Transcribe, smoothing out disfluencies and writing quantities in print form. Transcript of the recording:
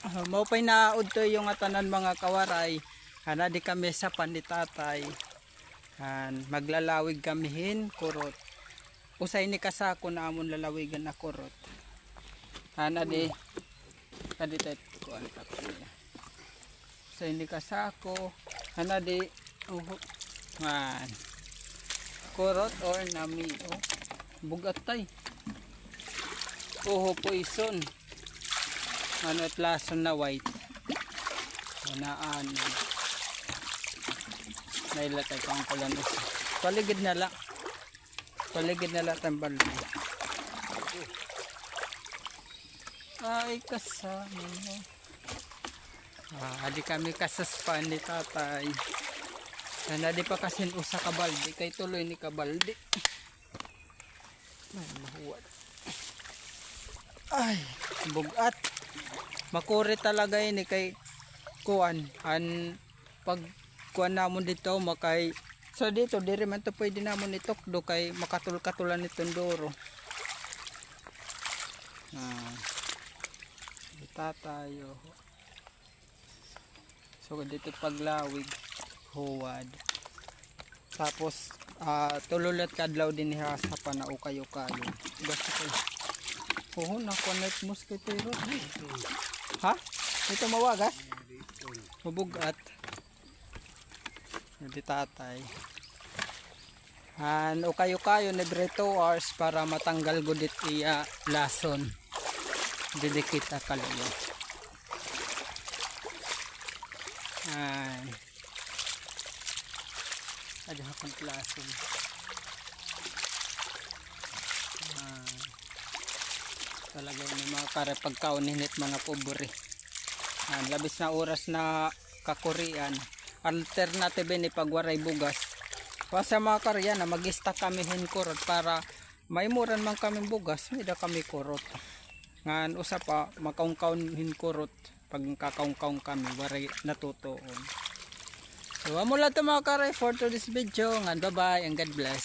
Maupay na udto yung atanan mga kawaray. Hana di kami sa panditatay. Maglalawig kamihin kurot. Usay ni kasako na amon lalawigan na kurot. Hana di kaditet ko ang kapila. Usay ni kasako. Hana di kurot or nami. Bugatay. Poison. At lason na white. Anaan. Nailatay ko ang kalanos. Paligid na lang. Paligid na lang ang balde. Ay, kasama mo. Di kami kasaspan ni tatay. Di pa kasi usa ka balde. Kay tuloy ni ka balde. Ay, mahuwad. Ay, bugat. Makuri talaga ini kay kuan pag kuan namon dito makay so dito diri man to pwede namon itukdo kay makatul-katulan nitong duro. Dita tayo. So dito paglawig huwad. Tapos tululat kadlaw din niya sa panao kayo-kayo. Basta kay na connect mosquito. Ha? Ito mawagas? Mabugat. Hindi tatay. O kayo-kayo nebre 2 hours para matanggal gudit iya lason. Didikit akalayo. Ada hakang lason. Talaga yung mga kare pagkauninit mga pobore. Labis na oras na kakurian. Alternative ni pagwaray bugas. Sa mga karya na mag-stack kami hinkurot para maimuran man kami bugas. May da kami kurot. Ngan usa pa makaungkaw hinkurot. Pag kakaungkaw kami waray natutuon. So amo lang ito mga kare for today's video. Ngan bye bye and God bless.